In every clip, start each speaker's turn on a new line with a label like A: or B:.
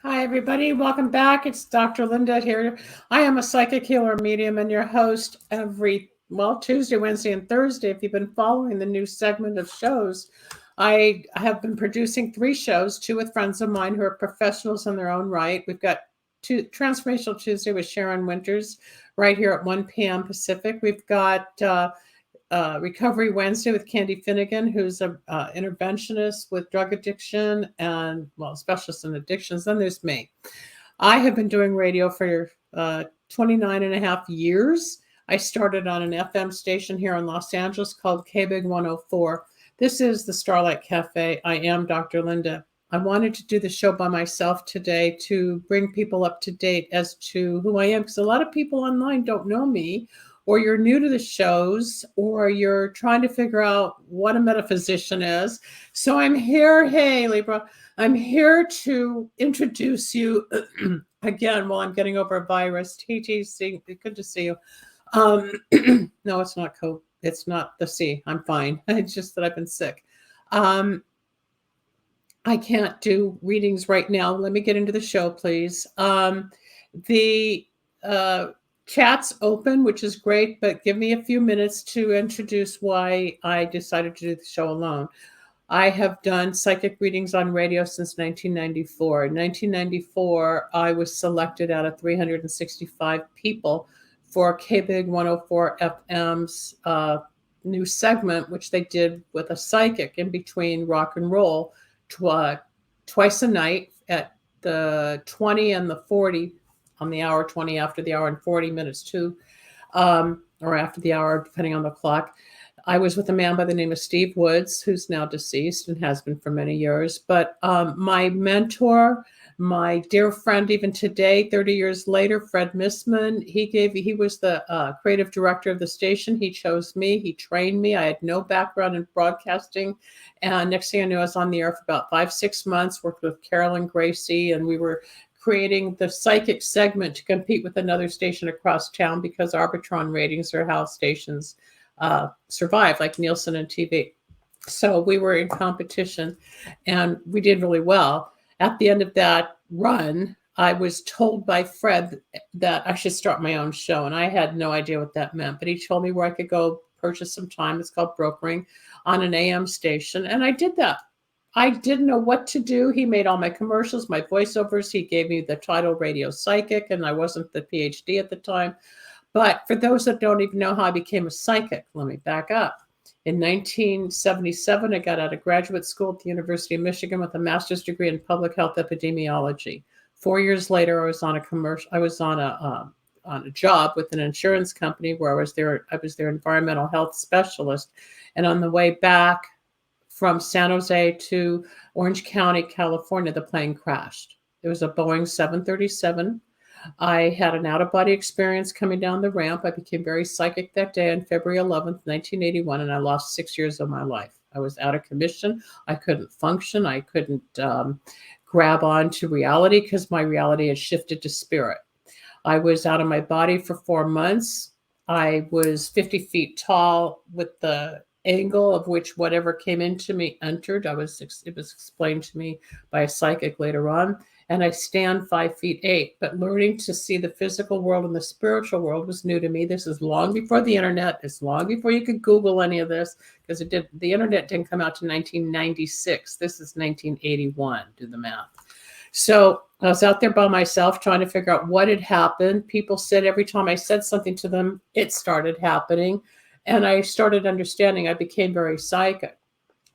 A: Hi, everybody. Welcome back. It's Dr. Linda here. I am a psychic healer medium and your host Tuesday, Wednesday, and Thursday. If you've been following the new segment of shows, I have been producing 3 shows, 2 with friends of mine who are professionals in their own right. We've got Transformational Tuesday with Sharon Winters right here at 1 p.m. Pacific. We've got Recovery Wednesday with Candy Finnegan, who's an interventionist with drug addiction and, specialist in addictions. Then there's me. I have been doing radio for 29 and a half years. I started on an FM station here in Los Angeles called KBIG 104. This is the Starlight Cafe. I am Dr. Linda. I wanted to do the show by myself today to bring people up to date as to who I am, because a lot of people online don't know me, or you're new to the shows, or you're trying to figure out what a metaphysician is. So I'm here, hey Libra, I'm here to introduce you again while I'm getting over a virus. TTC, good to see you. No, it's not COVID. It's not the C. I'm fine. It's just that I've been sick. I can't do readings right now. Let me get into the show, please. The chat's open, which is great, but give me a few minutes to introduce why I decided to do the show alone. I have done psychic readings on radio since 1994. In 1994, I was selected out of 365 people for KBIG 104 FM's new segment, which they did with a psychic in between rock and roll, twice a night at the 20 and the 40 on the hour, 20 after the hour, and 40 minutes too, or after the hour, depending on the clock. I was with a man by the name of Steve Woods, who's now deceased and has been for many years. But my mentor, my dear friend, even today, 30 years later, Fred Missman, he was the creative director of the station. He chose me. He trained me. I had no background in broadcasting. And next thing I knew, I was on the air for about 5-6 months, worked with Carolyn Gracie, and we were creating the psychic segment to compete with another station across town, because Arbitron ratings are how stations survive, like Nielsen and TV. So we were in competition and we did really well. At the end of that run, I was told by Fred that I should start my own show, and I had no idea what that meant, but he told me where I could go purchase some time. It's called brokering on an AM station, and I did that. I didn't know what to do. He made all my commercials, my voiceovers. He gave me the title Radio Psychic, and I wasn't the PhD at the time. But for those that don't even know how I became a psychic, let me back up. In 1977, I got out of graduate school at the University of Michigan with a master's degree in public health epidemiology. 4 years later, I was on a job with an insurance company where I was their environmental health specialist. And on the way back from San Jose to Orange County, California, the plane crashed. It was a Boeing 737. I had an out-of-body experience coming down the ramp. I became very psychic that day on February 11th, 1981, and I lost 6 years of my life. I was out of commission. I couldn't function. I couldn't grab on to reality because my reality had shifted to spirit. I was out of my body for 4 months. I was 50 feet tall with the angle of which whatever came into me entered. It was explained to me by a psychic later on. And I stand 5'8", but learning to see the physical world and the spiritual world was new to me. This is long before the internet. It's long before you could Google any of this, because the internet didn't come out to 1996. This is 1981. Do the math. So I was out there by myself trying to figure out what had happened. People said every time I said something to them, it started happening. And I started understanding. I became very psychic.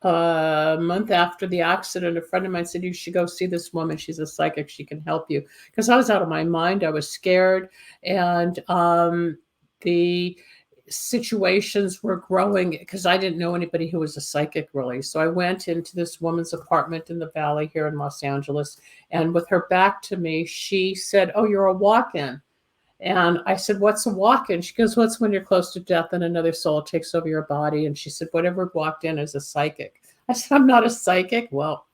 A: A month after the accident, a friend of mine said, you should go see this woman. She's a psychic. She can help you. Because I was out of my mind. I was scared. And the situations were growing because I didn't know anybody who was a psychic, really. So I went into this woman's apartment in the Valley here in Los Angeles. And with her back to me, she said, oh, you're a walk-in. And I said, what's a walk-in? She goes, what's when you're close to death and another soul takes over your body? And she said, whatever walked in is a psychic. I said, I'm not a psychic. Well,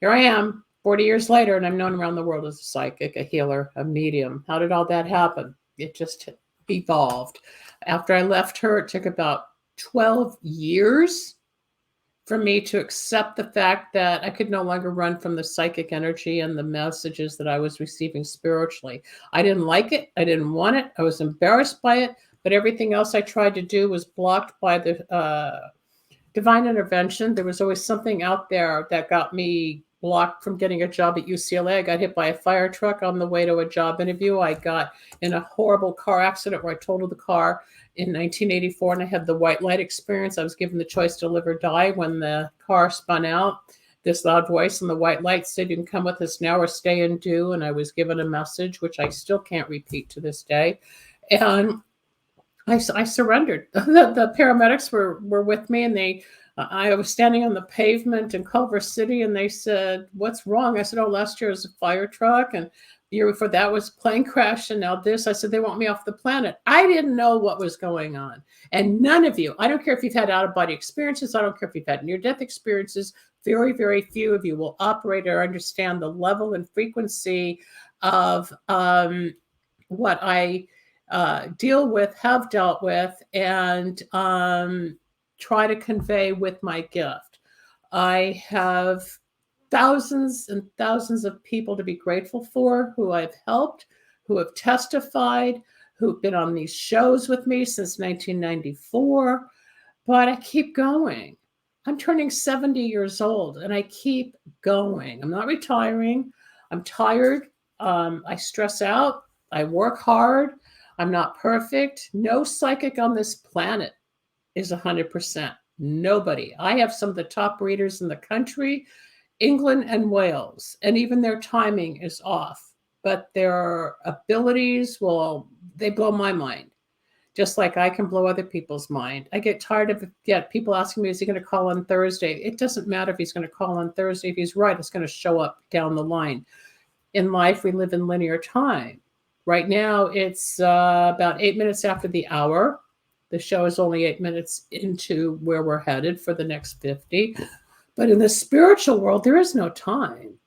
A: here I am 40 years later, and I'm known around the world as a psychic, a healer, a medium. How did all that happen? It just evolved. After I left her, it took about 12 years for me to accept the fact that I could no longer run from the psychic energy and the messages that I was receiving spiritually. I didn't like it. I didn't want it. I was embarrassed by it. But everything else I tried to do was blocked by the divine intervention. There was always something out there that got me blocked from getting a job at UCLA. I got hit by a fire truck on the way to a job interview. I got in a horrible car accident where I totaled the car in 1984, and I had the white light experience. I was given the choice to live or die. When the car spun out, this loud voice in the white light said, "You can come with us now or stay and do." And I was given a message, which I still can't repeat to this day. And I surrendered. The paramedics were with me, and I was standing on the pavement in Culver City, and they said, "What's wrong?" I said, "Oh, last year was a fire truck, and the year before that was a plane crash, and now this." I said, "They want me off the planet." I didn't know what was going on. And none of you, I don't care if you've had out-of-body experiences, I don't care if you've had near-death experiences, very, very few of you will operate or understand the level and frequency of what I deal with, have dealt with, and try to convey with my gift. I have thousands and thousands of people to be grateful for who I've helped, who have testified, who've been on these shows with me since 1994, but I keep going. I'm turning 70 years old and I keep going. I'm not retiring. I'm tired. I stress out. I work hard. I'm not perfect. No psychic on this planet is 100%. Nobody. I have some of the top readers in the country, England and Wales, and even their timing is off. But their abilities, well, they blow my mind, just like I can blow other people's mind. I get tired of people asking me, "Is he going to call on Thursday?" It doesn't matter if he's going to call on Thursday. If he's right, it's going to show up down the line. In life, we live in linear time. Right now, it's about 8 minutes after the hour. The show is only 8 minutes into where we're headed for the next 50. But in the spiritual world, there is no time.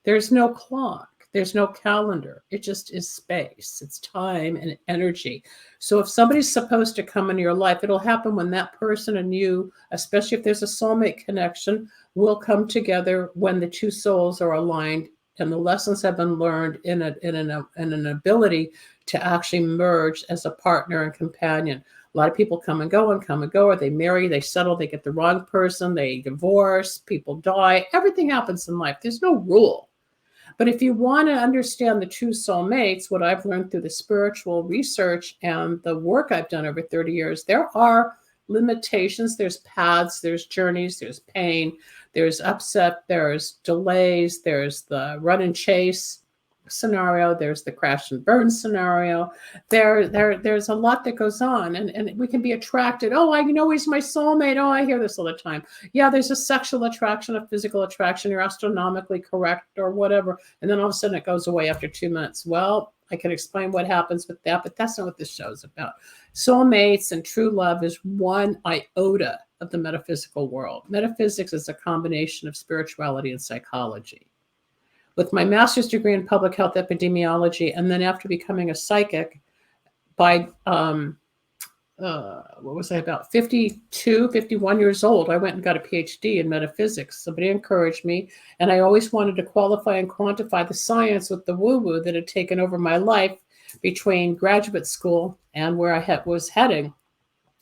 A: There's no clock. There's no calendar. It just is space. It's time and energy. So if somebody's supposed to come into your life, it'll happen when that person and you, especially if there's a soulmate connection, will come together when the two souls are aligned and the lessons have been learned in an ability to actually merge as a partner and companion. A lot of people come and go, or they marry, they settle, they get the wrong person, they divorce, people die. Everything happens in life. There's no rule. But if you want to understand the true soulmates, what I've learned through the spiritual research and the work I've done over 30 years, there are limitations, there's paths, there's journeys, there's pain, there's upset, there's delays, there's the run and chase scenario, there's the crash and burn scenario. There's a lot that goes on, and we can be attracted. "Oh, I know he's my soulmate." Oh, I hear this all the time. Yeah, there's a sexual attraction, a physical attraction. You're astronomically correct or whatever, and then all of a sudden it goes away after 2 minutes. Well, I can explain what happens with that, but that's not what this show's about. Soulmates and true love is one iota of the metaphysical world. Metaphysics is a combination of spirituality and psychology. With my master's degree in public health epidemiology, and then after becoming a psychic, by what was I, about 52, 51 years old, I went and got a PhD in metaphysics. Somebody encouraged me, and I always wanted to qualify and quantify the science with the woo-woo that had taken over my life between graduate school and where I was heading.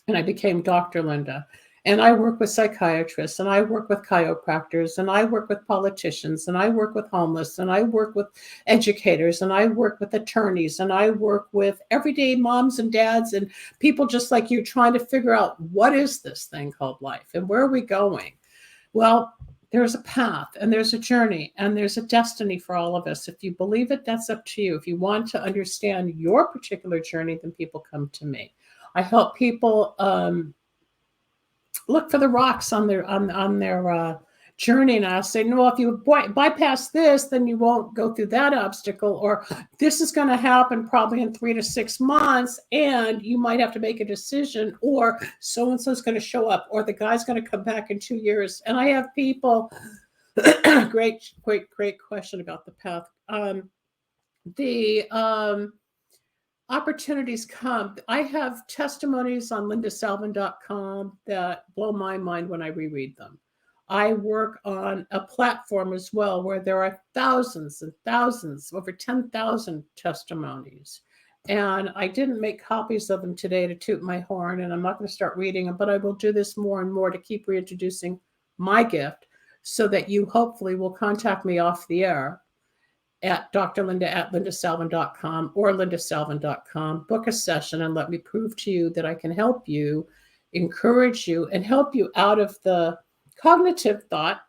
A: And I became Dr. Linda. And I work with psychiatrists, and I work with chiropractors, and I work with politicians, and I work with homeless, and I work with educators, and I work with attorneys, and I work with everyday moms and dads and people just like you trying to figure out, what is this thing called life and where are we going? Well, there's a path and there's a journey and there's a destiny for all of us. If you believe it, that's up to you. If you want to understand your particular journey, then people come to me. I help people look for the rocks on their journey, and I'll say, no, if you bypass this, then you won't go through that obstacle, or this is going to happen probably in 3 to 6 months, and you might have to make a decision, or so-and-so is going to show up, or the guy's going to come back in 2 years. And I have people, great question about the path. Opportunities come. I have testimonies on lindasalvin.com that blow my mind when I reread them. I work on a platform as well where there are thousands and thousands, over 10,000 testimonies. And I didn't make copies of them today to toot my horn, and I'm not going to start reading them, but I will do this more and more to keep reintroducing my gift so that you hopefully will contact me off the air at drlinda@lindasalvin.com or lindasalvin.com. Book a session and let me prove to you that I can help you, encourage you, and help you out of the cognitive thought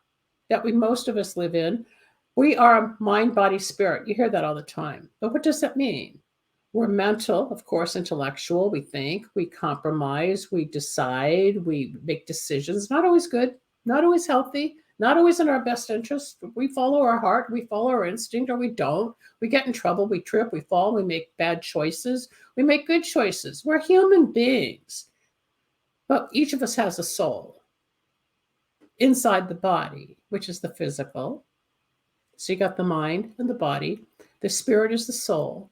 A: that most of us live in. We are mind, body, spirit. You hear that all the time. But what does that mean? We're mental, of course, intellectual. We think, we compromise, we decide, we make decisions. Not always good, not always healthy, not always in our best interest. We follow our heart, we follow our instinct, or we don't. We get in trouble, we trip, we fall, we make bad choices. We make good choices. We're human beings. But each of us has a soul inside the body, which is the physical. So you got the mind and the body. The spirit is the soul.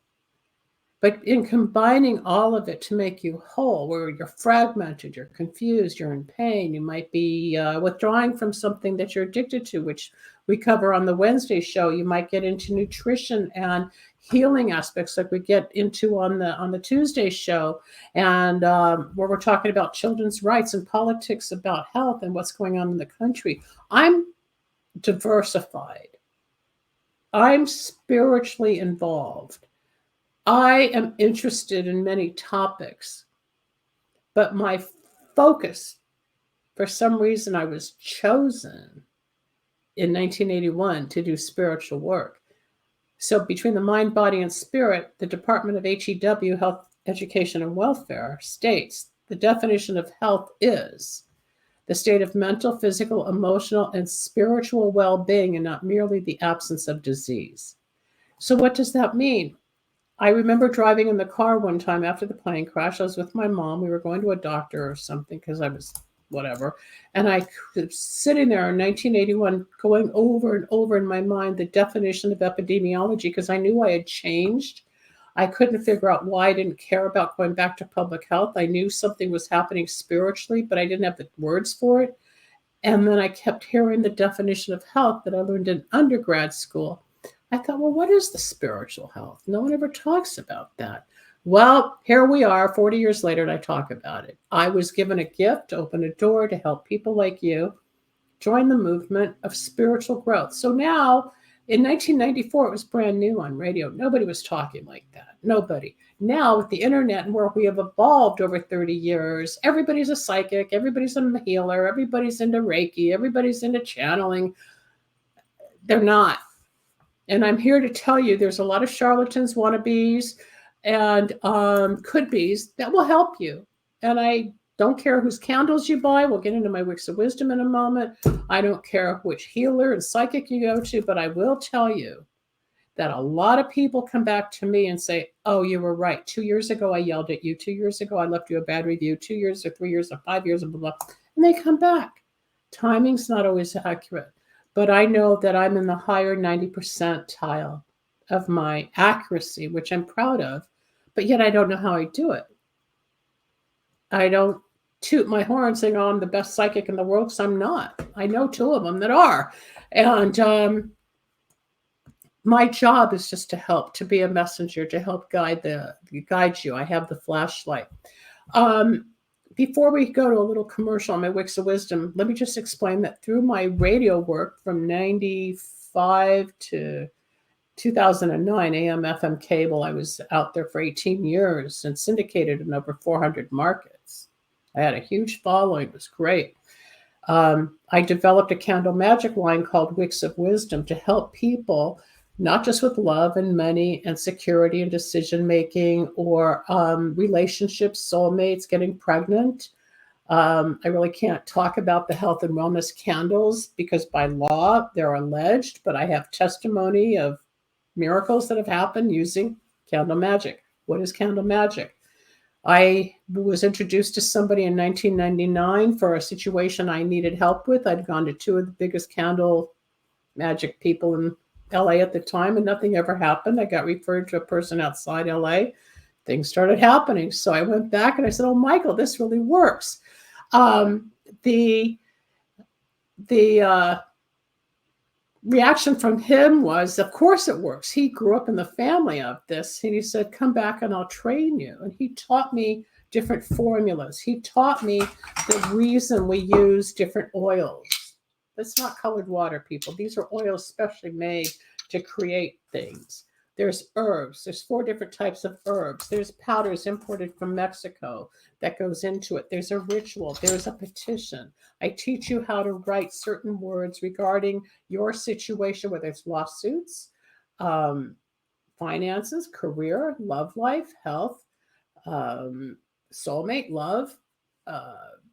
A: But in combining all of it to make you whole, where you're fragmented, you're confused, you're in pain, you might be withdrawing from something that you're addicted to, which we cover on the Wednesday show. You might get into nutrition and healing aspects like we get into on the Tuesday show, and where we're talking about children's rights and politics about health and what's going on in the country. I'm diversified. I'm spiritually involved. I am interested in many topics, but my focus, for some reason, I was chosen in 1981 to do spiritual work. So between the mind, body, and spirit, the Department of HEW, Health, Education, and Welfare, states the definition of health is the state of mental, physical, emotional, and spiritual well-being, and not merely the absence of disease. So what does that mean? I remember driving in the car one time after the plane crash. I was with my mom. We were going to a doctor or something because I was whatever. And I was sitting there in 1981 going over and over in my mind the definition of epidemiology because I knew I had changed. I couldn't figure out why I didn't care about going back to public health. I knew something was happening spiritually, but I didn't have the words for it. And then I kept hearing the definition of health that I learned in undergrad school. I thought, well, what is the spiritual health? No one ever talks about that. Well, here we are 40 years later, and I talk about it. I was given a gift to open a door to help people like you join the movement of spiritual growth. So now, in 1994, it was brand new on radio. Nobody was talking like that. Nobody. Now, with the internet and where we have evolved over 30 years, everybody's a psychic, everybody's a healer, everybody's into Reiki, everybody's into channeling. They're not. And I'm here to tell you there's a lot of charlatans, wannabes, and could-bes that will help you. And I don't care whose candles you buy. We'll get into my Wicks of Wisdom in a moment. I don't care which healer and psychic you go to, but I will tell you that a lot of people come back to me and say, oh, you were right. 2 years ago, I yelled at you. 2 years ago, I left you a bad review. 2 years or 3 years or 5 years, blah, blah, blah. And they come back. Timing's not always accurate. But I know that I'm in the higher 90 percentile of my accuracy, which I'm proud of, but yet I don't know how I do it. I don't toot my horn saying, oh, I'm the best psychic in the world, because I'm not. I know two of them that are. And my job is just to help, to be a messenger, to help guide you. I have the flashlight. Before we go to a little commercial on my Wicks of Wisdom, let me just explain that through my radio work from 95 to 2009, AM, FM cable, I was out there for 18 years and syndicated in over 400 markets. I had a huge following. It was great. I developed a candle magic line called Wicks of Wisdom to help people, not just with love and money and security and decision-making or relationships, soulmates, getting pregnant. I really can't talk about the health and wellness candles because by law they're alleged, but I have testimony of miracles that have happened using candle magic. What is candle magic? I was introduced to somebody in 1999 for a situation I needed help with. I'd gone to two of the biggest candle magic people in LA at the time, and nothing ever happened. I got referred to a person outside LA. Things started happening. So I went back and I said, oh, Michael, this really works. The the reaction from him was, of course it works. He grew up in the family of this. And he said, come back and I'll train you. And he taught me different formulas. He taught me the reason we use different oils. That's not colored water, people. These are oils specially made to create things. There's herbs. There's 4 different types of herbs. There's powders imported from Mexico that goes into it. There's a ritual. There's a petition. I teach you how to write certain words regarding your situation, whether it's lawsuits, finances, career, love life, health, soulmate, love,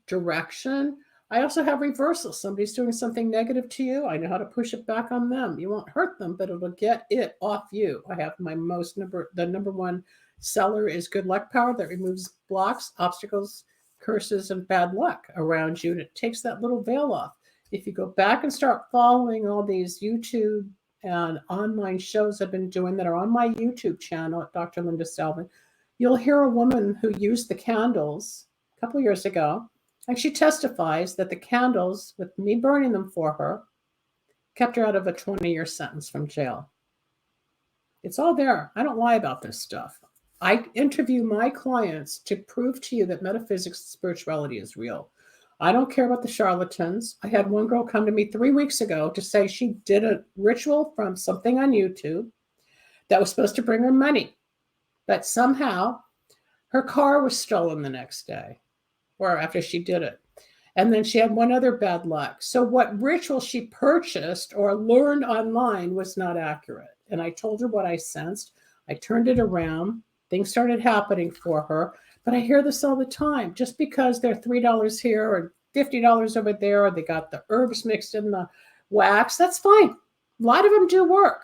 A: direction. I also have reversals. Somebody's doing something negative to you. I know how to push it back on them. You won't hurt them, but it'll get it off you. I have my the number 1 seller is Good Luck Power that removes blocks, obstacles, curses, and bad luck around you. And it takes that little veil off. If you go back and start following all these YouTube and online shows I've been doing that are on my YouTube channel at Dr. Linda Salvin, you'll hear a woman who used the candles a couple years ago. And she testifies that the candles, with me burning them for her, kept her out of a 20-year sentence from jail. It's all there. I don't lie about this stuff. I interview my clients to prove to you that metaphysics and spirituality is real. I don't care about the charlatans. I had one girl come to me 3 weeks ago to say she did a ritual from something on YouTube that was supposed to bring her money. But somehow her car was stolen the next day, or after she did it. And then she had one other bad luck. So what ritual she purchased or learned online was not accurate. And I told her what I sensed. I turned it around. Things started happening for her. But I hear this all the time. Just because they're $3 here or $50 over there, or they got the herbs mixed in the wax, that's fine. A lot of them do work.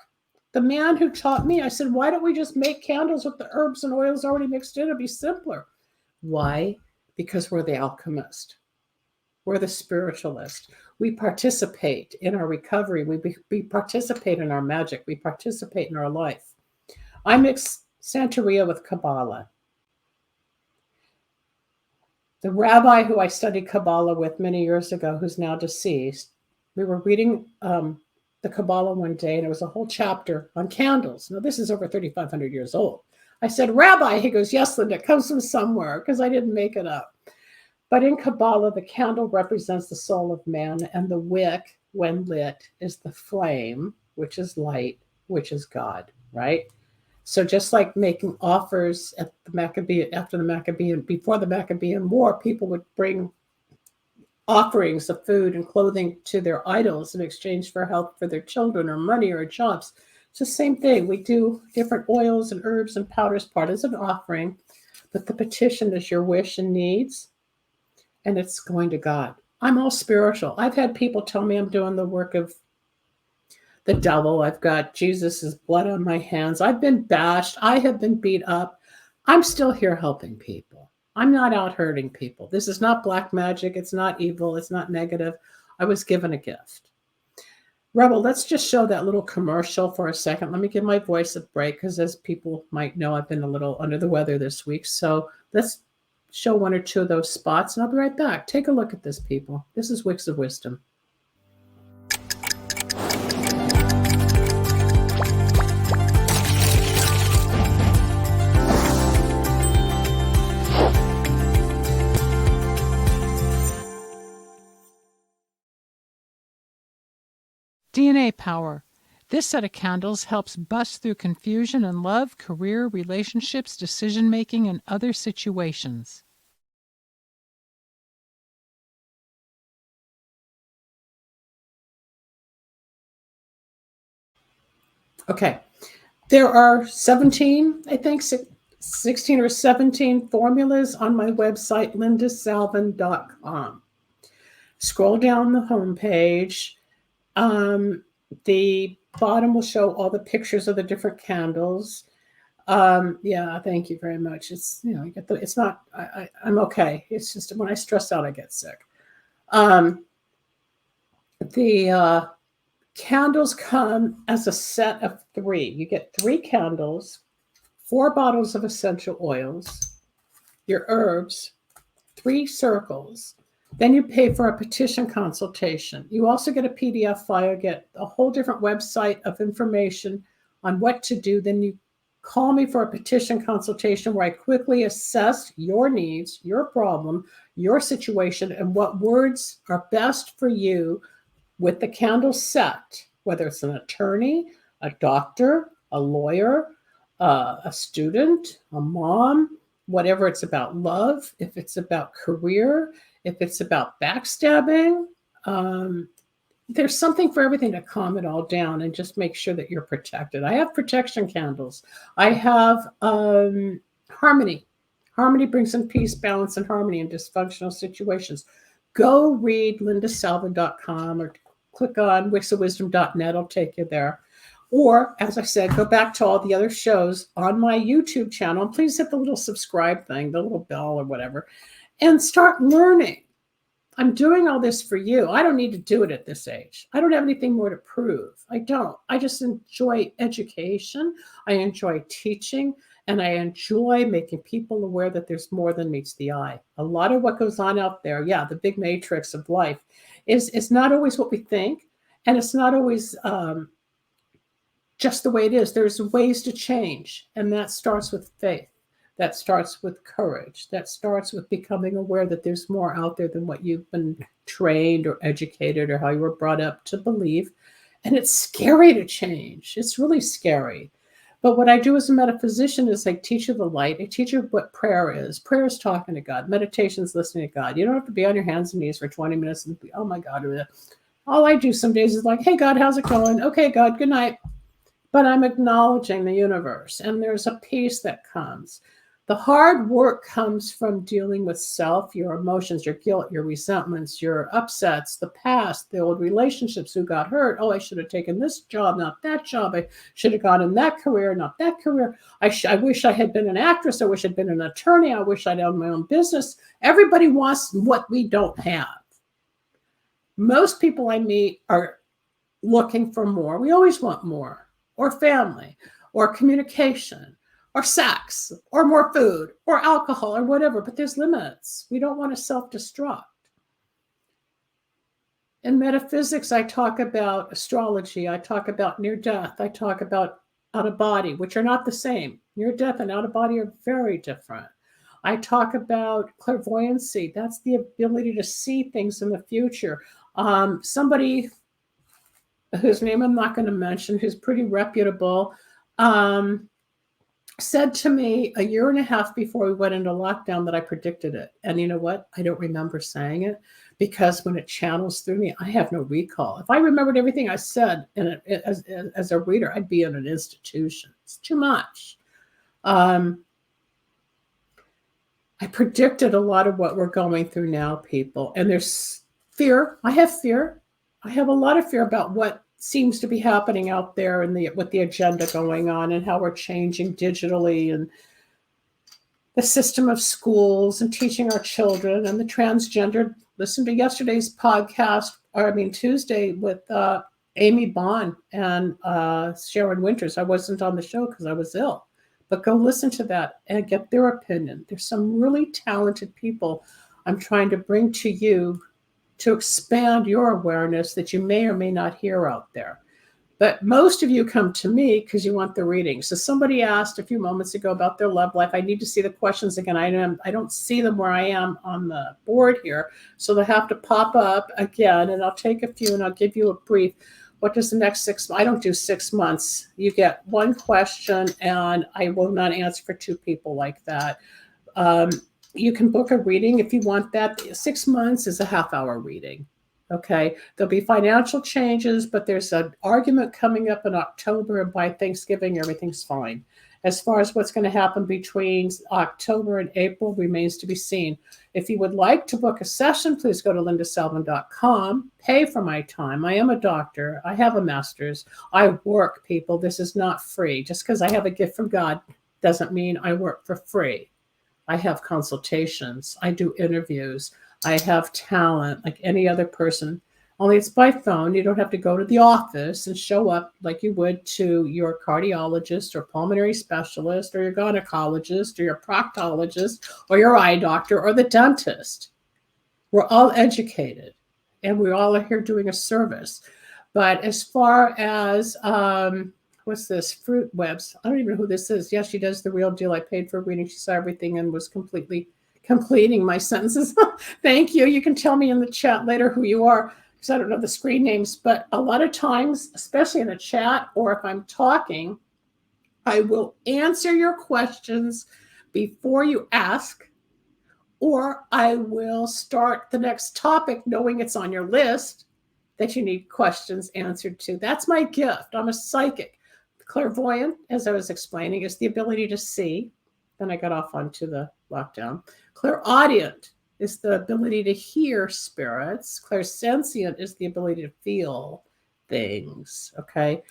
A: The man who taught me, I said, why don't we just make candles with the herbs and oils already mixed in? It'd be simpler. Why? Because we're the alchemist. We're the spiritualist. We participate in our recovery. We participate in our magic. We participate in our life. I mix Santeria with Kabbalah. The rabbi who I studied Kabbalah with many years ago, who's now deceased, we were reading the Kabbalah one day, and it was a whole chapter on candles. Now, this is over 3,500 years old. I said, Rabbi, he goes, yes, Linda, it comes from somewhere, because I didn't make it up. But in Kabbalah, the candle represents the soul of man, and the wick, when lit, is the flame, which is light, which is God, right? So just like making offers at the before the Maccabean War, people would bring offerings of food and clothing to their idols in exchange for help for their children or money or jobs. It's the same thing. We do different oils and herbs and powders, part as an offering, but the petition is your wish and needs, and it's going to God. I'm all spiritual. I've had people tell me I'm doing the work of the devil. I've got Jesus's blood on my hands. I've been bashed. I have been beat up. I'm still here helping people. I'm not out hurting people. This is not black magic. It's not evil. It's not negative. I was given a gift. Rebel, let's just show that little commercial for a second. Let me give my voice a break, because as people might know, I've been a little under the weather this week. So let's show 1 or 2 of those spots, and I'll be right back. Take a look at this, people. This is Wicks of Wisdom.
B: DNA Power. This set of candles helps bust through confusion in love, career, relationships, decision-making, and other situations.
A: Okay. There are 17, I think, 16 or 17 formulas on my website, lindasalvin.com. Scroll down the homepage. The bottom will show all the pictures of the different candles. Yeah, thank you very much. It's, you know, you get it's not, I'm okay. It's just when I stress out, I get sick. The candles come as a set of 3. You get 3 candles, 4 bottles of essential oils, your herbs, 3 circles, Then you pay for a petition consultation. You also get a PDF file, get a whole different website of information on what to do. Then you call me for a petition consultation where I quickly assess your needs, your problem, your situation, and what words are best for you with the candle set, whether it's an attorney, a doctor, a lawyer, a student, a mom, whatever it's about, love, if it's about career, if it's about backstabbing. There's something for everything to calm it all down and just make sure that you're protected. I have protection candles. I have harmony. Harmony brings in peace, balance, and harmony in dysfunctional situations. Go read lindasalvin.com or click on wicksofwisdom.net. It'll take you there. Or, as I said, go back to all the other shows on my YouTube channel. Please hit the little subscribe thing, the little bell or whatever, and start learning. I'm doing all this for you. I don't need to do it at this age. I don't have anything more to prove. I don't. I just enjoy education. I enjoy teaching. And I enjoy making people aware that there's more than meets the eye. A lot of what goes on out there, yeah, the big matrix of life, is not always what we think. And it's not always just the way it is. There's ways to change. And that starts with faith. That starts with courage. That starts with becoming aware that there's more out there than what you've been trained or educated or how you were brought up to believe. And it's scary to change. It's really scary. But what I do as a metaphysician is I teach you the light. I teach you what prayer is. Prayer is talking to God. Meditation is listening to God. You don't have to be on your hands and knees for 20 minutes and be, oh my God. All I do some days is like, hey, God, how's it going? Okay, God, good night. But I'm acknowledging the universe, and there's a peace that comes. The hard work comes from dealing with self, your emotions, your guilt, your resentments, your upsets, the past, the old relationships, who got hurt. Oh, I should have taken this job, not that job. I should have gone in that career, not that career. I wish I had been an actress. I wish I'd been an attorney. I wish I'd owned my own business. Everybody wants what we don't have. Most people I meet are looking for more. We always want more, or family, or communication, or sex, or more food, or alcohol, or whatever, but there's limits. We don't want to self-destruct. In metaphysics, I talk about astrology, I talk about near death, I talk about out of body, which are not the same. Near death and out of body are very different. I talk about clairvoyancy. That's the ability to see things in the future. Somebody whose name I'm not going to mention, who's pretty reputable, said to me a year and a half before we went into lockdown that I predicted it. And you know what? I don't remember saying it, because when it channels through me, I have no recall. If I remembered everything I said as a reader, I'd be in an institution. It's too much. I predicted a lot of what we're going through now, people. And there's fear. I have fear. I have a lot of fear about what seems to be happening out there and with the agenda going on and how we're changing digitally, and the system of schools and teaching our children, and the transgender. Listen to yesterday's podcast, Tuesday, with Amy Bond and Sharon Winters. I wasn't on the show because I was ill, but go listen to that and get their opinion. There's some really talented people I'm trying to bring to you to expand your awareness that you may or may not hear out there. But most of you come to me because you want the reading. So somebody asked a few moments ago about their love life. I need to see the questions again. I don't see them where I am on the board here. So they have to pop up again, and I'll take a few and I'll give you a brief. What does the next 6 months? I don't do 6 months. You get one question, and I will not answer for two people like that. You can book a reading if you want that. 6 months is a half-hour reading. Okay, there'll be financial changes, but there's an argument coming up in October, and by Thanksgiving, everything's fine. As far as what's going to happen between October and April remains to be seen. If you would like to book a session, please go to lindasalvin.com, pay for my time. I am a doctor. I have a master's. I work, people. This is not free. Just because I have a gift from God doesn't mean I work for free. I have consultations. I do interviews. I have talent like any other person, only it's by phone. You don't have to go to the office and show up like you would to your cardiologist or pulmonary specialist or your gynecologist or your proctologist or your eye doctor or the dentist. We're all educated, and we all are here doing a service. But as far as what's this? Fruit Webs. I don't even know who this is. Yeah, she does the real deal. I paid for a reading. She saw everything and was completely completing my sentences. Thank you. You can tell me in the chat later who you are, because I don't know the screen names. But a lot of times, especially in a chat or if I'm talking, I will answer your questions before you ask, or I will start the next topic knowing it's on your list that you need questions answered to. That's my gift. I'm a psychic. Clairvoyant, as I was explaining, is the ability to see. Then I got off onto the lockdown. Clairaudient is the ability to hear spirits. Clairsentient is the ability to feel things. Okay.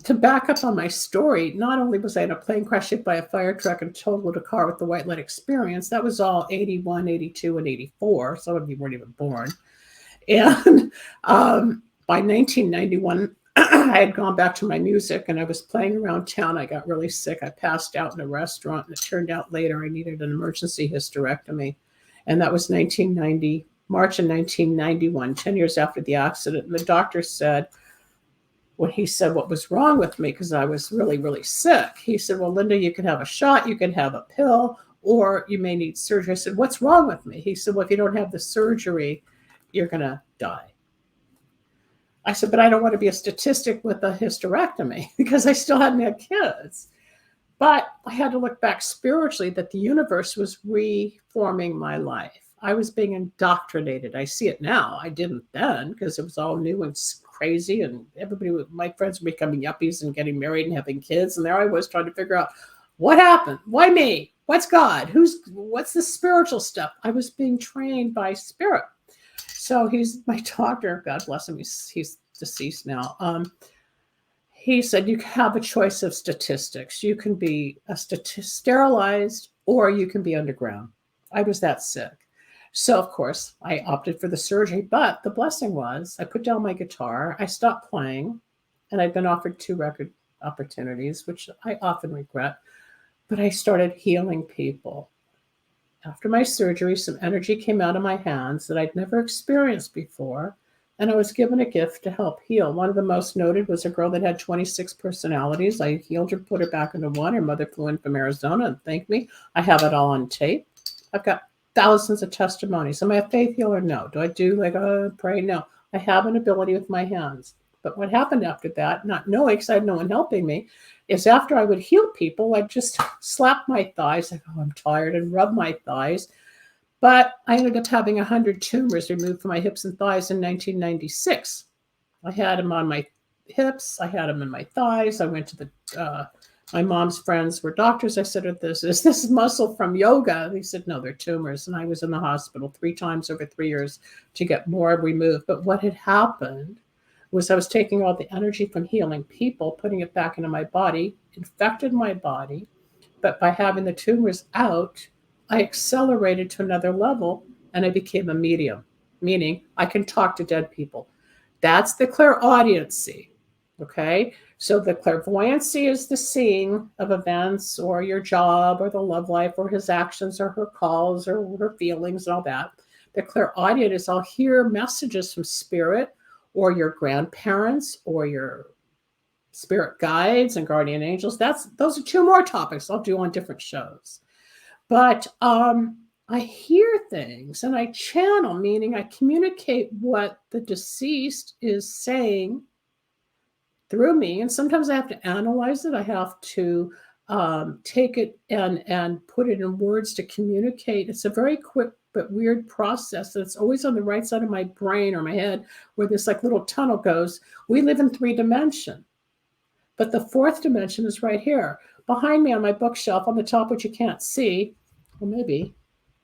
A: To back up on my story, not only was I in a plane crash hit by a fire truck and totaled a car with the white light experience, that was all 81, 82, and 84. Some of you weren't even born. And by 1991, I had gone back to my music and I was playing around town. I got really sick. I passed out in a restaurant, and it turned out later I needed an emergency hysterectomy. And that was March of 1991, 10 years after the accident. And the doctor said, when he said what was wrong with me, because I was really, really sick, he said, well, Linda, you can have a shot, you can have a pill, or you may need surgery. I said, what's wrong with me? He said, well, if you don't have the surgery, you're going to die. I said, but I don't want to be a statistic with a hysterectomy, because I still hadn't had kids. But I had to look back spiritually that the universe was reforming my life. I was being indoctrinated. I see it now. I didn't then, because it was all new and crazy, and my friends were becoming yuppies and getting married and having kids, and there I was trying to figure out what happened, why me, what's God, what's the spiritual stuff. I was being trained by spirit. So he's my doctor, God bless him, he's deceased now. He said, you have a choice of statistics. You can be sterilized, or you can be underground. I was that sick. So, of course, I opted for the surgery, but the blessing was I put down my guitar, I stopped playing, and I'd been offered 2 record opportunities, which I often regret, but I started healing people. After my surgery, some energy came out of my hands that I'd never experienced before, and I was given a gift to help heal. One of the most noted was a girl that had 26 personalities. I healed her, put her back into one. Her mother flew in from Arizona and thanked me. I have it all on tape. I've got thousands of testimonies. Am I a faith healer? No. Do I do pray? No. I have an ability with my hands. But what happened after that, not knowing, because I had no one helping me, is after I would heal people, I'd just slap my thighs, like, oh, I'm tired, and rub my thighs. But I ended up having 100 tumors removed from my hips and thighs in 1996. I had them on my hips. I had them in my thighs. I went to the my mom's friends were doctors. I said, is this muscle from yoga? They said, no, they're tumors. And I was in the hospital 3 times over 3 years to get more removed. But what had happened was I was taking all the energy from healing people, putting it back into my body, infected my body. But by having the tumors out, I accelerated to another level, and I became a medium, meaning I can talk to dead people. That's the clairaudiency. Okay, so the clairvoyancy is the seeing of events or your job or the love life or his actions or her calls or her feelings and all that. The clairaudient is I'll hear messages from spirit or your grandparents or your spirit guides and guardian angels. Those are 2 more topics I'll do on different shows. But I hear things and I channel, meaning I communicate what the deceased is saying through me. And sometimes I have to analyze it. I have to take it and put it in words to communicate. It's a very quick but weird process. It's always on the right side of my brain or my head where this like little tunnel goes. We live in 3 dimensions, but the 4th dimension is right here. Behind me on my bookshelf on the top, which you can't see, well, maybe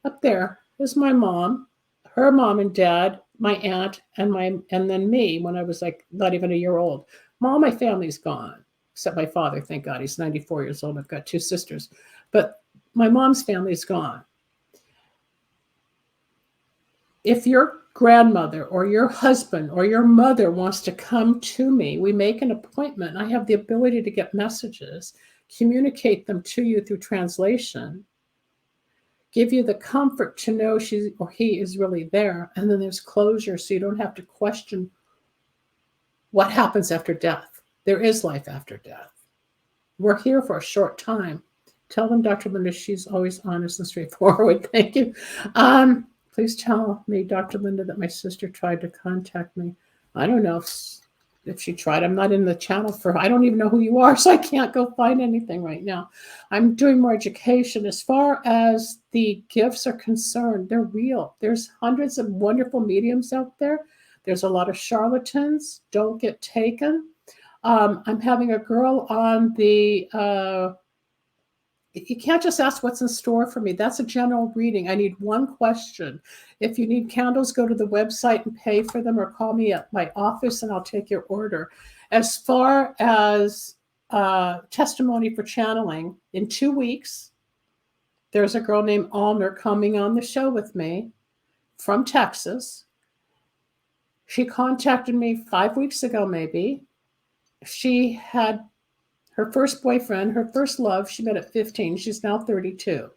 A: up there is my mom, her mom and dad, my aunt, and then me when I was like not even a year old. All my family's gone, except my father, thank God. He's 94 years old. I've got 2 sisters. But my mom's family's gone. If your grandmother or your husband or your mother wants to come to me, we make an appointment. I have the ability to get messages, communicate them to you through translation, give you the comfort to know she or he is really there. And then there's closure, so you don't have to question what happens after death. There is life after death. We're here for a short time. Tell them, Dr. Linda, she's always honest and straightforward. Thank you. Please tell me, Dr. Linda, that my sister tried to contact me. I don't know if she tried. I'm not in the channel I don't even know who you are, so I can't go find anything right now. I'm doing more education. As far as the gifts are concerned, they're real. There's hundreds of wonderful mediums out there. There's a lot of charlatans. Don't get taken. I'm having a girl on the... you can't just ask what's in store for me. That's a general reading. I need one question. If you need candles, go to the website and pay for them, or call me at my office and I'll take your order. As far as testimony for channeling, in 2 weeks, there's a girl named Alner coming on the show with me from Texas. She contacted me 5 weeks ago, maybe. She had her first boyfriend, her first love, she met at 15. She's now 32.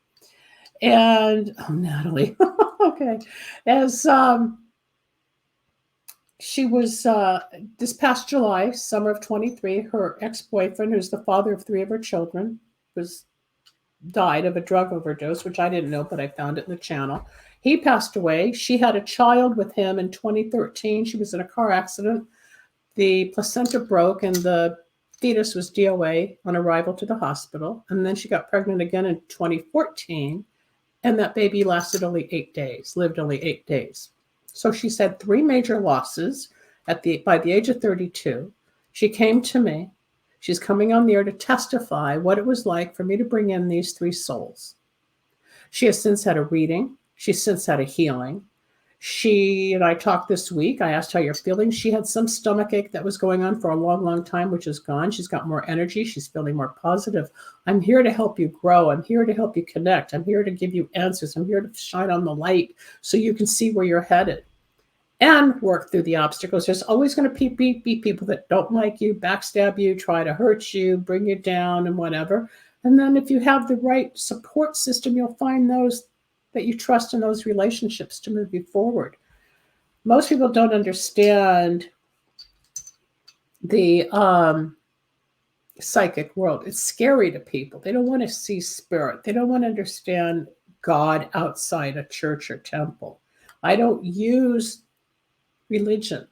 A: And, oh, Natalie, okay. As she was, this past July, summer of 23, her ex-boyfriend, who's the father of 3 of her children, died of a drug overdose, which I didn't know, but I found it in the channel. He passed away. She had a child with him in 2013. She was in a car accident. The placenta broke and the fetus was DOA on arrival to the hospital. And then she got pregnant again in 2014. And that baby lasted only 8 days, lived only 8 days. So she's had 3 major losses by the age of 32. She came to me. She's coming on the air to testify what it was like for me to bring in these 3 souls. She has since had a reading. She's since had a healing. She and I talked this week. I asked how you're feeling. She had some stomach ache that was going on for a long, long time, which is gone. She's got more energy. She's feeling more positive. I'm here to help you grow. I'm here to help you connect. I'm here to give you answers. I'm here to shine on the light so you can see where you're headed and work through the obstacles. There's always going to be people that don't like you, backstab you, try to hurt you, bring you down and whatever. And then if you have the right support system, you'll find those that you trust in those relationships to move you forward. Most people don't understand the psychic world. It's scary to people. They don't want to see spirit. They don't want to understand God outside a church or temple. I don't use religion.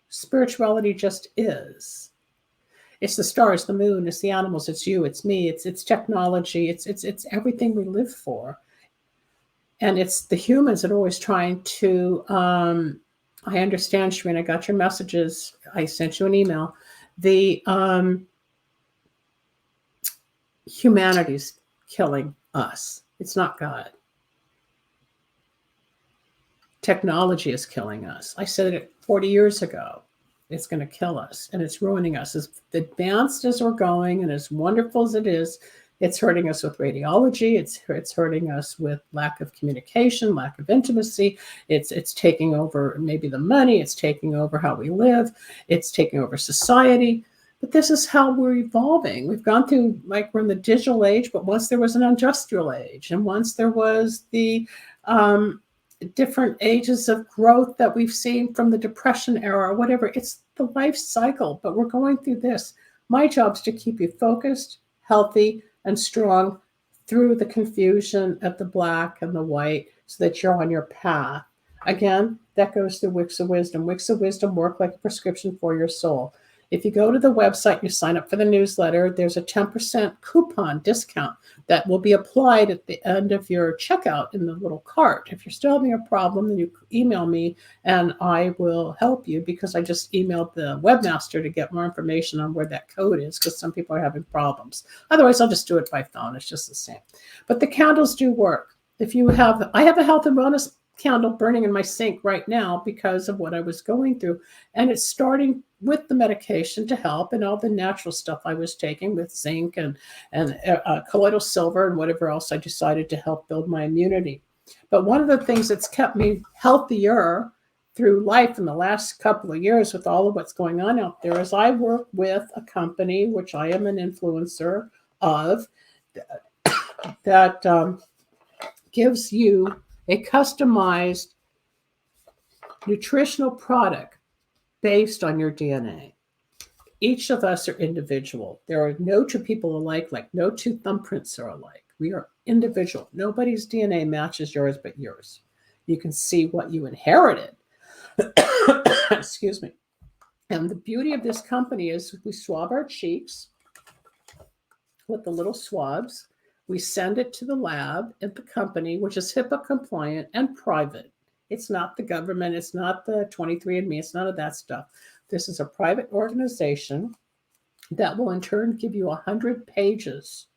A: Spirituality just is. It's the stars, the moon, it's the animals, it's you, it's me, it's technology, it's everything we live for. And it's the humans that are always trying to, I understand, Shereen, I got your messages. I sent you an email. The humanity's killing us. It's not God. Technology is killing us. I said it 40 years ago. It's going to kill us and it's ruining us. As advanced as we're going and as wonderful as it is, it's hurting us with radiology. It's hurting us with lack of communication, lack of intimacy. It's taking over maybe the money. It's taking over how we live. It's taking over society. But this is how we're evolving. We've gone through, like, we're in the digital age, but once there was an industrial age, and once there was the different ages of growth that we've seen from the Depression era or whatever. It's the life cycle, but we're going through this. My job is to keep you focused, healthy, and strong through the confusion of the black and the white so that you're on your path. Again, that goes through Wicks of Wisdom. Wicks of Wisdom work like a prescription for your soul. If you go to the website and you sign up for the newsletter, there's a 10% coupon discount that will be applied at the end of your checkout in the little cart. If you're still having a problem, then you email me and I will help you, because I just emailed the webmaster to get more information on where that code is, because some people are having problems. Otherwise, I'll just do it by phone. It's just the same. But the candles do work. I have a health and wellness candle burning in my sink right now because of what I was going through. And it's starting with the medication to help and all the natural stuff I was taking with zinc and colloidal silver and whatever else I decided to help build my immunity. But one of the things that's kept me healthier through life in the last couple of years with all of what's going on out there is I work with a company, which I am an influencer of, that gives you a customized nutritional product based on your DNA. Each of us are individual. There are no two people alike, like no two thumbprints are alike. We are individual. Nobody's DNA matches yours but yours. You can see what you inherited. Excuse me. And the beauty of this company is we swab our cheeks with the little swabs. We send it to the lab at the company, which is HIPAA compliant and private. It's not the government. It's not the 23andMe. It's none of that stuff. This is a private organization that will in turn give you 100 pages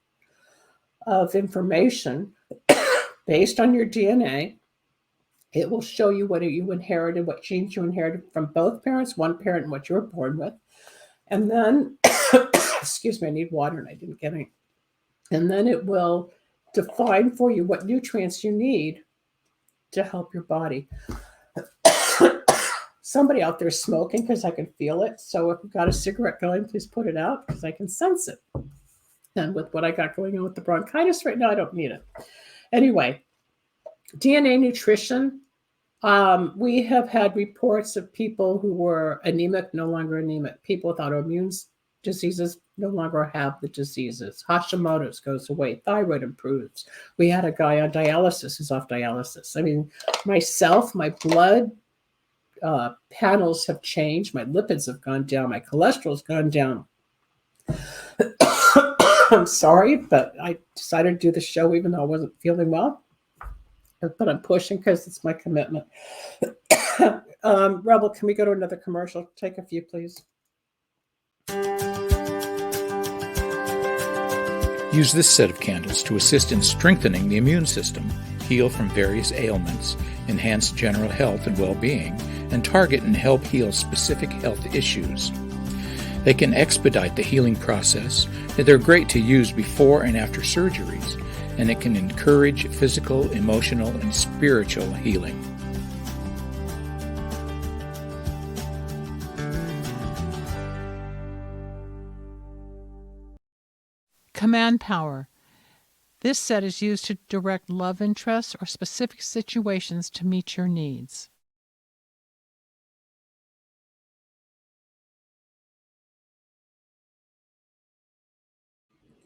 A: of information based on your DNA. It will show you what you inherited, what genes you inherited from both parents, one parent, and what you were born with. And then, excuse me, I need water and I didn't get any. And then it will define for you what nutrients you need to help your body. Somebody out there is smoking because I can feel it. So if you've got a cigarette going, please put it out because I can sense it. And with what I got going on with the bronchitis right now, I don't need it. Anyway, DNA nutrition. We have had reports of people who were anemic, no longer anemic. People with autoimmune diseases no longer have the diseases. Hashimoto's goes away. Thyroid improves. We had a guy on dialysis who's off dialysis. I mean, myself, my blood panels have changed. My lipids have gone down. My cholesterol's gone down. I'm sorry, but I decided to do the show even though I wasn't feeling well. But I'm pushing because it's my commitment. Rebel, can we go to another commercial? Take a few, please.
C: Use this set of candles to assist in strengthening the immune system, heal from various ailments, enhance general health and well-being, and target and help heal specific health issues. They can expedite the healing process, and they're great to use before and after surgeries, and it can encourage physical, emotional, and spiritual healing.
B: Command power. This set is used to direct love interests or specific situations to meet your needs.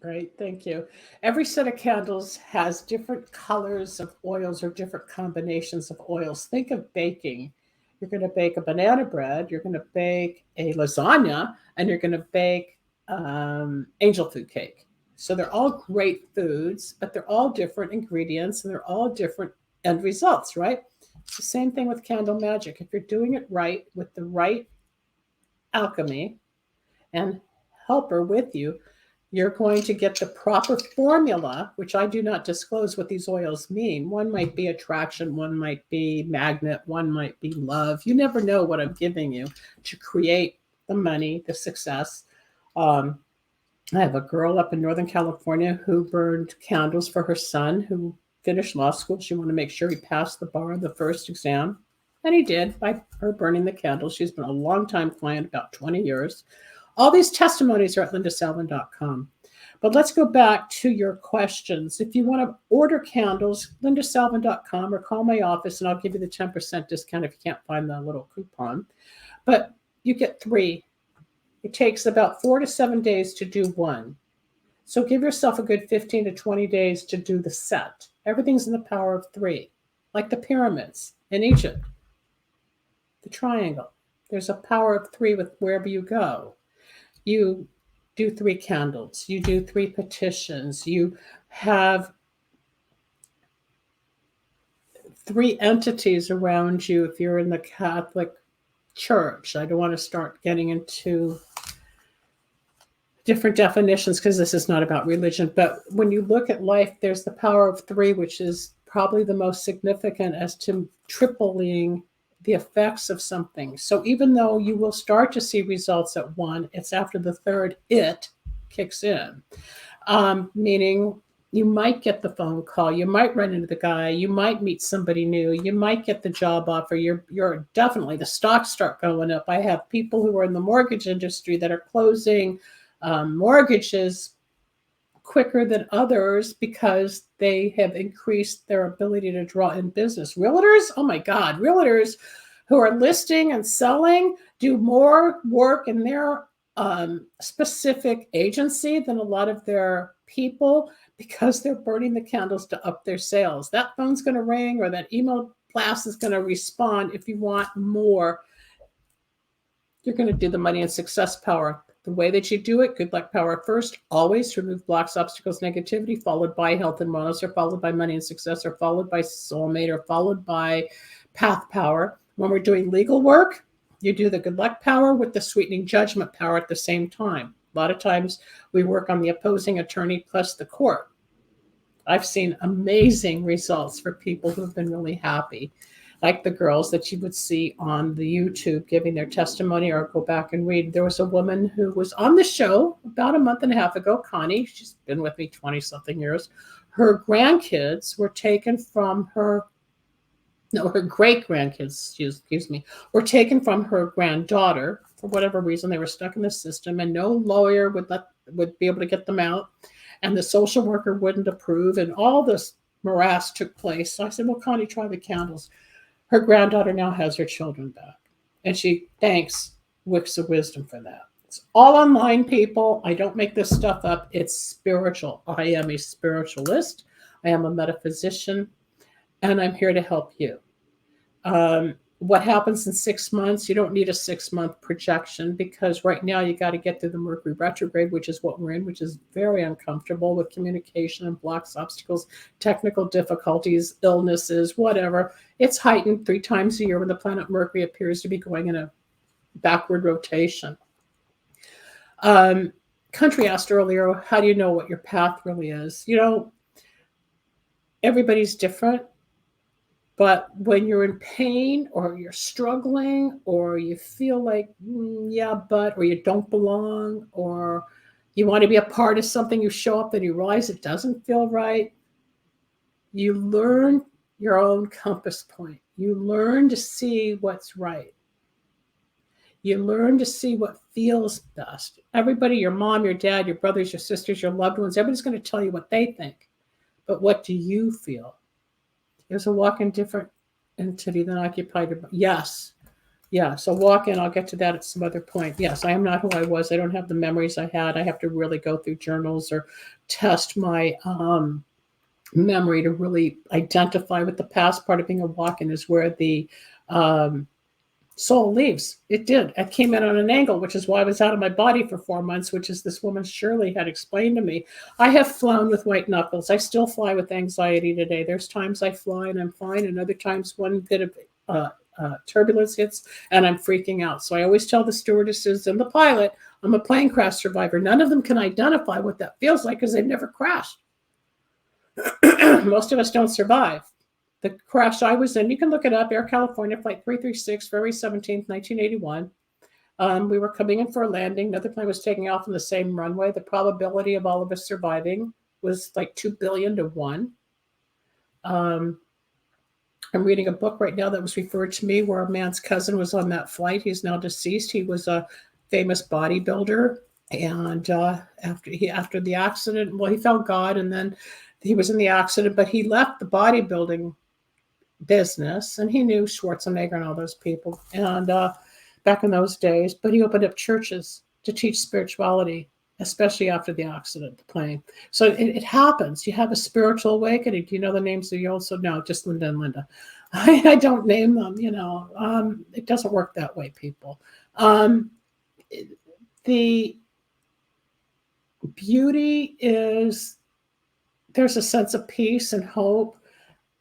A: Great, thank you. Every set of candles has different colors of oils or different combinations of oils. Think of baking. You're going to bake a banana bread, you're going to bake a lasagna, and you're going to bake angel food cake. So they're all great foods, but they're all different ingredients and they're all different end results, right? It's the same thing with candle magic. If you're doing it right with the right alchemy and helper with you, you're going to get the proper formula, which I do not disclose what these oils mean. One might be attraction, one might be magnet, one might be love. You never know what I'm giving you to create the money, the success. I have a girl up in Northern California who burned candles for her son who finished law school. She wanted to make sure he passed the bar on the first exam. And he did by her burning the candles. She's been a long-time client, about 20 years. All these testimonies are at lindasalvin.com. But let's go back to your questions. If you want to order candles, lindasalvin.com or call my office and I'll give you the 10% discount if you can't find the little coupon. But you get 3. It takes about 4 to 7 days to do one. So give yourself a good 15 to 20 days to do the set. Everything's in the power of 3, like the pyramids in Egypt. The triangle. There's a power of 3 with wherever you go. You do 3 candles. You do 3 petitions. You have 3 entities around you if you're in the Catholic Church. I don't want to start getting into different definitions because this is not about religion. But when you look at life, there's the power of 3, which is probably the most significant as to tripling the effects of something. So even though you will start to see results at 1, it's after the 3rd it kicks in. Meaning you might get the phone call, you might run into the guy, you might meet somebody new, you might get the job offer, you're definitely, the stocks start going up. I have people who are in the mortgage industry that are closing mortgages quicker than others because they have increased their ability to draw in business. Realtors, oh my God, realtors who are listing and selling do more work in their specific agency than a lot of their people because they're burning the candles to up their sales. That phone's going to ring or that email blast is going to respond. If you want more, you're going to do the money and success power. The way that you do it, good luck power first, always remove blocks, obstacles, negativity, followed by health and wellness, or followed by money and success, or followed by soulmate, or followed by path power. When we're doing legal work, you do the good luck power with the sweetening judgment power at the same time. A lot of times we work on the opposing attorney plus the court. I've seen amazing results for people who have been really happy, like the girls that you would see on the YouTube giving their testimony, or go back and read. There was a woman who was on the show about a month and a half ago, Connie. She's been with me 20-something years. Her grandkids were taken from her, no, her great-grandkids, excuse me, were taken from her granddaughter. For whatever reason, they were stuck in the system, and no lawyer would be able to get them out. And the social worker wouldn't approve, and all this morass took place. So I said, well, Connie, try the candles. Her granddaughter now has her children back, and she thanks Wicks of Wisdom for that. It's all online, people. I don't make this stuff up. It's spiritual. I am a spiritualist. I am a metaphysician, and I'm here to help you. What happens in 6 months? You don't need a 6-month projection, because right now you got to get through the Mercury retrograde, which is what we're in, which is very uncomfortable with communication and blocks, obstacles, technical difficulties, illnesses, whatever. It's heightened 3 times a year when the planet Mercury appears to be going in a backward rotation. Country asked earlier, how do you know what your path really is? You know, everybody's different. But when you're in pain, or you're struggling, or you feel like, or you don't belong, or you want to be a part of something, you show up and you realize it doesn't feel right, you learn your own compass point. You learn to see what's right. You learn to see what feels best. Everybody, your mom, your dad, your brothers, your sisters, your loved ones, everybody's going to tell you what they think. But what do you feel? There's a walk-in different entity than occupied. Yes. Yeah. So walk-in, I'll get to that at some other point. Yes, I am not who I was. I don't have the memories I had. I have to really go through journals or test my memory to really identify what the past part of being a walk-in is, where the soul leaves. It did. It came in on an angle, which is why I was out of my body for 4 months, which is this woman Shirley had explained to me. I have flown with white knuckles. I still fly with anxiety today. There's times I fly and I'm fine, and other times one bit of turbulence hits and I'm freaking out. So I always tell the stewardesses and the pilot, I'm a plane crash survivor. None of them can identify what that feels like because they've never crashed. Most of us don't survive. The crash I was in, you can look it up, Air California, Flight 336, February 17th, 1981. We were coming in for a landing. Another plane was taking off on the same runway. The probability of all of us surviving was like 2 billion to 1. I'm reading a book right now that was referred to me where a man's cousin was on that flight. He's now deceased. He was a famous bodybuilder. And after the accident, well, he found God, and then he was in the accident, but he left the bodybuilding business, and he knew Schwarzenegger and all those people, and back in those days, but he opened up churches to teach spirituality, especially after the accident, the plane. So it happens. You have a spiritual awakening. Do you know the names of your old? So no, just Linda and Linda. I don't name them, it doesn't work that way, people. The beauty is there's a sense of peace and hope.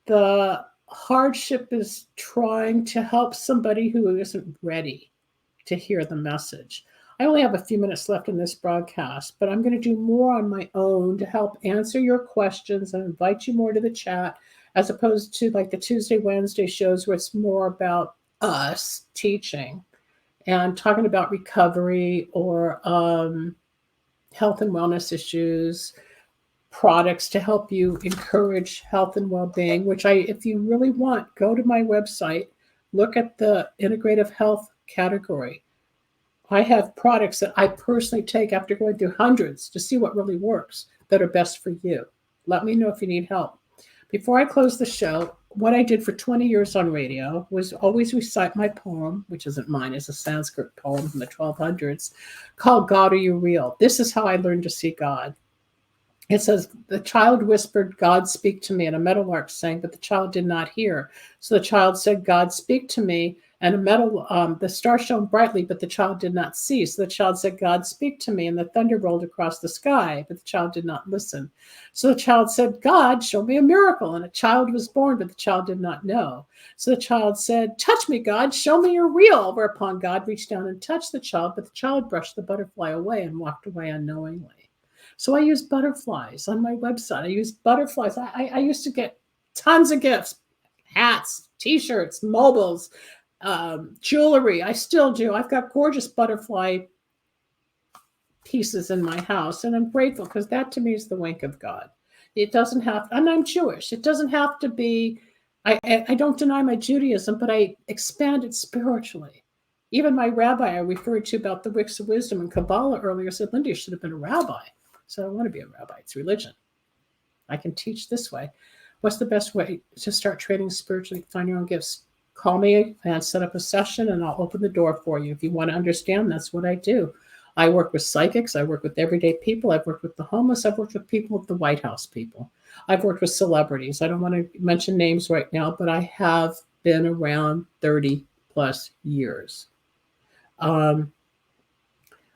A: The hardship is trying to help somebody who isn't ready to hear the message. I only have a few minutes left in this broadcast, but I'm going to do more on my own to help answer your questions and invite you more to the chat, as opposed to like the Tuesday, Wednesday shows where it's more about us teaching and talking about recovery or health and wellness issues, products to help you encourage health and well-being, which if you really want, go to my website, look at the integrative health category. I have products that I personally take after going through hundreds to see what really works. that are best for you. Let me know if you need help. Before I close the show, what I did for 20 years on radio was always recite my poem, which isn't mine, it's a Sanskrit poem from the 1200s, called God Are You Real? This is how I learned to see God. It says, the child whispered, God speak to me, and a meadowlark sang, but the child did not hear. So the child said, God speak to me, and the star shone brightly, but the child did not see. So the child said, God speak to me, and the thunder rolled across the sky, but the child did not listen. So the child said, God, show me a miracle. And a child was born, but the child did not know. So the child said, touch me, God, show me you're real. Whereupon God reached down and touched the child, but the child brushed the butterfly away and walked away unknowingly. So I use butterflies on my website. I use butterflies. I used to get tons of gifts, hats, T-shirts, mobiles, jewelry. I still do. I've got gorgeous butterfly pieces in my house, and I'm grateful because that to me is the wink of God. It doesn't have, and I'm Jewish. It doesn't have to be, I don't deny my Judaism, but I expand it spiritually. Even my rabbi I referred to about the Wicks of Wisdom and Kabbalah earlier said, Linda, you should have been a rabbi. So I don't want to be a rabbi. It's religion. I can teach this way. What's the best way to start trading spiritually? Find your own gifts. Call me and set up a session, and I'll open the door for you. If you want to understand, that's what I do. I work with psychics. I work with everyday people. I've worked with the homeless. I've worked with people with the White House people. I've worked with celebrities. I don't want to mention names right now, but I have been around 30 plus years. I've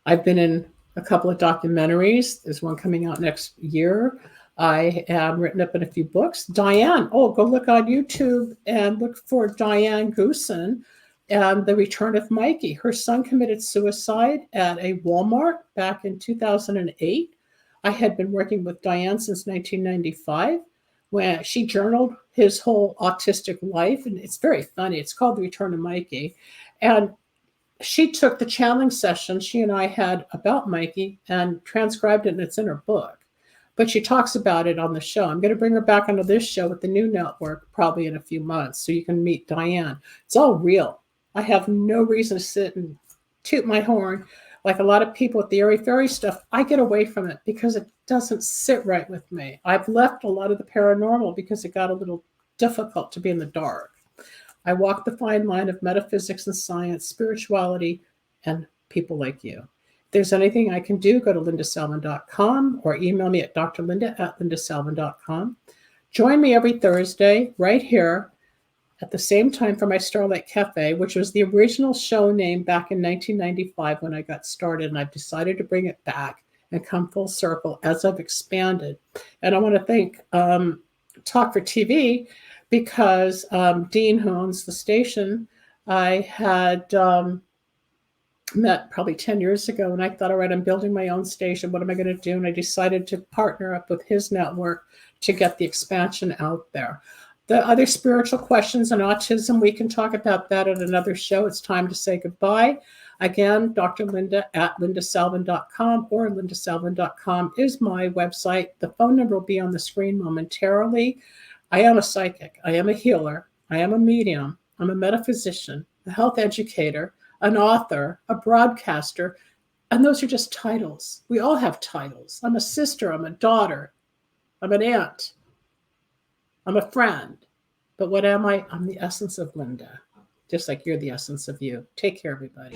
A: been in a couple of documentaries. There's one coming out next year. I am written up in a few books. Diane, go look on YouTube and look for Diane Goosen and The Return of Mikey. Her son committed suicide at a Walmart back in 2008. I had been working with Diane since 1995 when she journaled his whole autistic life. And it's very funny. It's called The Return of Mikey. And she took the channeling session she and I had about Mikey and transcribed it, and it's in her book. But she talks about it on the show. I'm going to bring her back onto this show with the new network probably in a few months so you can meet Diane. It's all real. I have no reason to sit and toot my horn like a lot of people with the airy-fairy stuff. I get away from it because it doesn't sit right with me. I've left a lot of the paranormal because it got a little difficult to be in the dark. I walk the fine line of metaphysics and science, spirituality, and people like you. If there's anything I can do, go to lindasalvin.com or email me at drlinda@lindasalvin.com. Join me every Thursday right here at the same time for my Starlight Cafe, which was the original show name back in 1995 when I got started, and I've decided to bring it back and come full circle as I've expanded. And I want to thank Talk for TV, because Dean, who owns the station, I had met probably 10 years ago, and I thought, all right, I'm building my own station. What am I going to do? And I decided to partner up with his network to get the expansion out there. The other spiritual questions on autism, we can talk about that at another show. It's time to say goodbye. Again, Dr. Linda at lindasalvin.com or lindasalvin.com is my website. The phone number will be on the screen momentarily. I am a psychic. I am a healer. I am a medium. I'm a metaphysician, a health educator, an author, a broadcaster, and those are just titles. We all have titles. I'm a sister. I'm a daughter. I'm an aunt. I'm a friend. But what am I? I'm the essence of Linda, just like you're the essence of you. Take care, everybody.